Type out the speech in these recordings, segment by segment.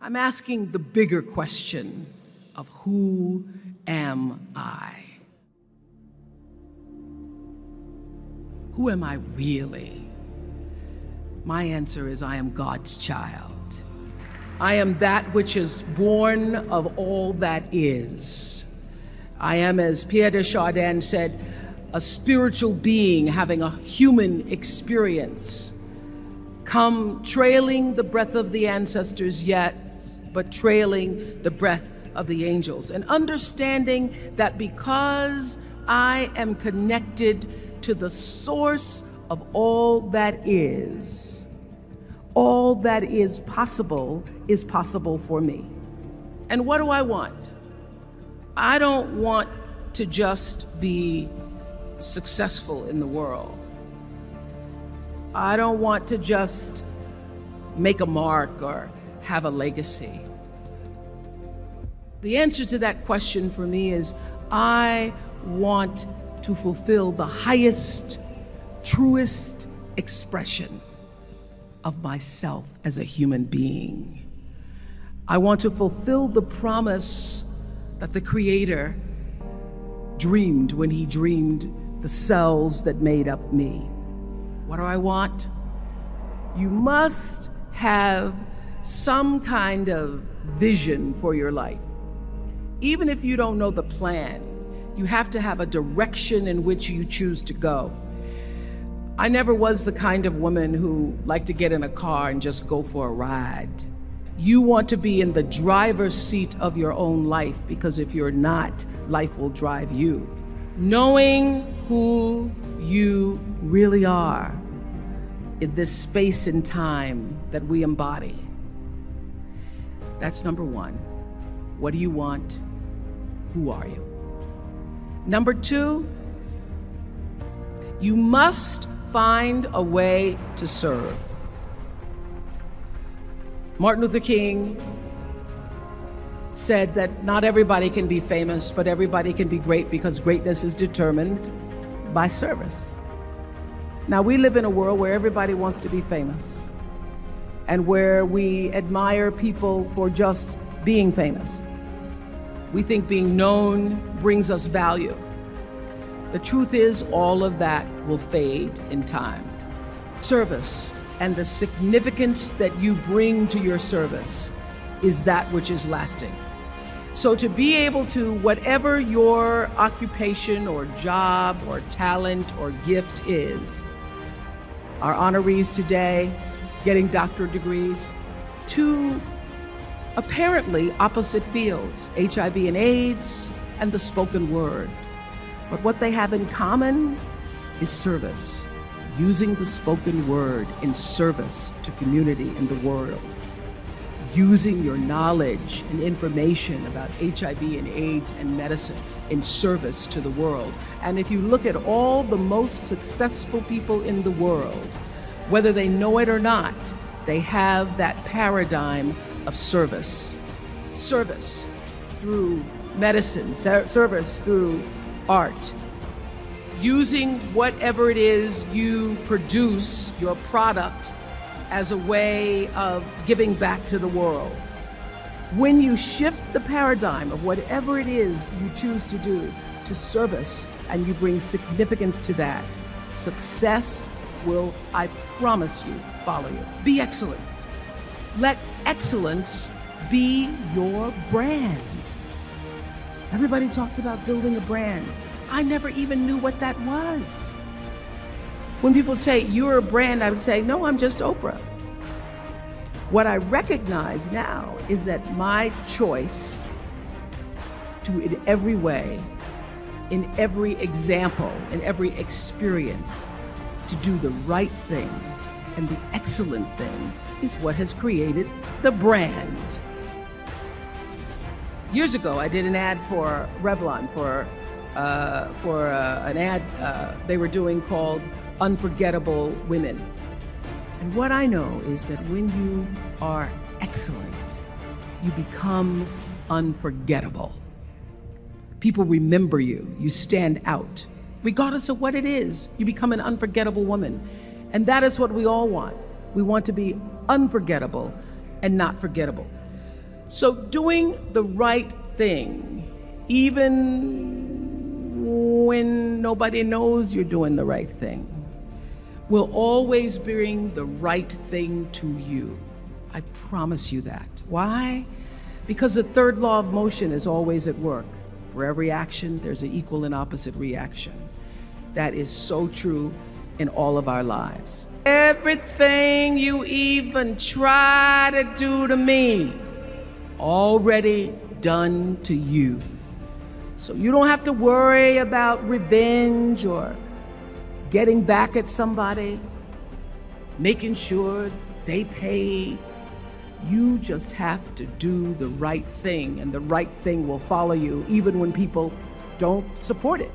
I'm asking the bigger question of who am I? Who am I really? My answer is I am God's child. I am that which is born of all that is. I am, as Pierre de Chardin said, a spiritual being having a human experience, come trailing the breath of the ancestors yet, but trailing the breath of the angels, and understanding that because I am connected to the source of all that is possible for me. And what do I want? I don't want to just be successful in the world. I don't want to just make a mark or have a legacy. The answer to that question for me is I want to fulfill the highest, truest expression of myself as a human being. I want to fulfill the promise that the Creator dreamed when He dreamed the cells that made up me. What do I want? You must have some kind of vision for your life. Even if you don't know the plan, you have to have a direction in which you choose to go. I never was the kind of woman who liked to get in a car and just go for a ride. You want to be in the driver's seat of your own life, because if you're not, life will drive you. Knowing who you really are in this space and time that we embody. That's number one. What do you want? Who are you? Number two, you must find a way to serve. Martin Luther King said that not everybody can be famous, but everybody can be great, because greatness is determined by service. Now, we live in a world where everybody wants to be famous and where we admire people for just being famous. We think being known brings us value. The truth is, all of that will fade in time. Service and the significance that you bring to your service is that which is lasting. So to be able to, whatever your occupation or job or talent or gift is, our honorees today getting doctorate degrees, to apparently opposite fields, HIV and AIDS and the spoken word. But what they have in common is service, using the spoken word in service to community and the world, using your knowledge and information about HIV and AIDS and medicine in service to the world. And if you look at all the most successful people in the world, whether they know it or not, they have that paradigm of service. Service through medicine, service through art. Using whatever it is you produce, your product, as a way of giving back to the world. When you shift the paradigm of whatever it is you choose to do to service, and you bring significance to that, success will, I promise you, follow you. Be excellent. Let excellence be your brand. Everybody talks about building a brand. I never even knew what that was. When people say, you're a brand, I would say, no, I'm just Oprah. What I recognize now is that my choice to, in every way, in every example, in every experience, to do the right thing and the excellent thing is what has created the brand. Years ago, I did an ad for Revlon for an ad they were doing called Unforgettable Women. And what I know is that when you are excellent, you become unforgettable. People remember you, you stand out. Regardless of what it is, you become an unforgettable woman. And that is what we all want. We want to be unforgettable and not forgettable. So doing the right thing, even when nobody knows you're doing the right thing, will always bring the right thing to you. I promise you that. Why? Because the third law of motion is always at work. For every action, there's an equal and opposite reaction. That is so true in all of our lives. Everything you even try to do to me, already done to you. So you don't have to worry about revenge or getting back at somebody, making sure they pay. You just have to do the right thing, and the right thing will follow you even when people don't support it.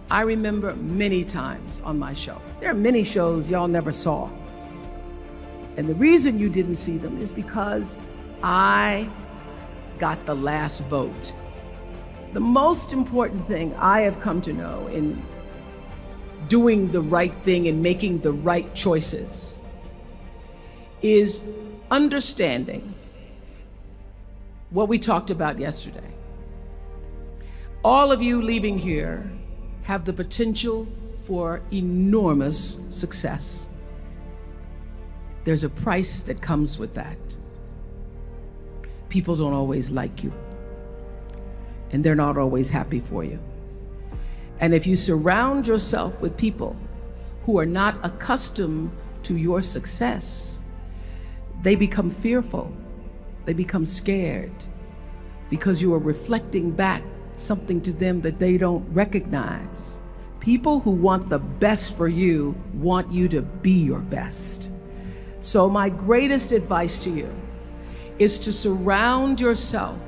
I remember many times on my show. There are many shows y'all never saw. And the reason you didn't see them is because I got the last vote. The most important thing I have come to know in doing the right thing and making the right choices is understanding what we talked about yesterday. All of you leaving here have the potential for enormous success. There's a price that comes with that. People don't always like you, and they're not always happy for you. And if you surround yourself with people who are not accustomed to your success, they become fearful, they become scared, because you are reflecting back something to them that they don't recognize. People who want the best for you want you to be your best. So my greatest advice to you is to surround yourself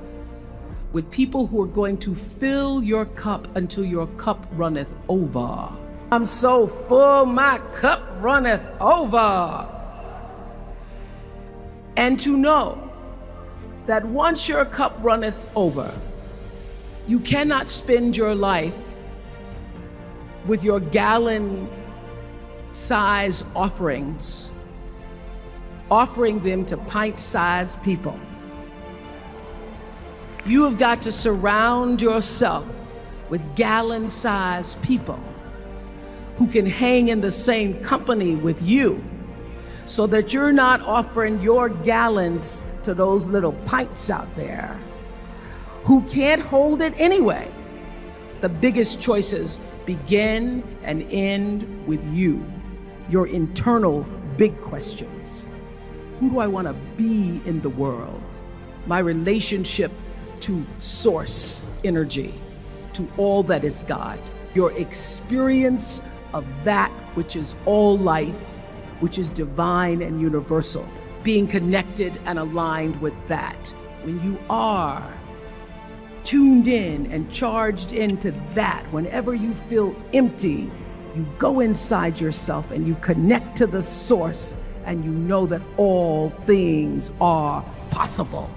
with people who are going to fill your cup until your cup runneth over. I'm so full, my cup runneth over. And to know that once your cup runneth over, you cannot spend your life with your gallon-size offerings, offering them to pint-sized people. You have got to surround yourself with gallon-sized people who can hang in the same company with you, so that you're not offering your gallons to those little pints out there who can't hold it anyway. The biggest choices begin and end with you, your internal big questions. Who do I want to be in the world? My relationship to source energy, to all that is God. Your experience of that which is all life, which is divine and universal. Being connected and aligned with that. When you are tuned in and charged into that, whenever you feel empty, you go inside yourself and you connect to the source, and you know that all things are possible.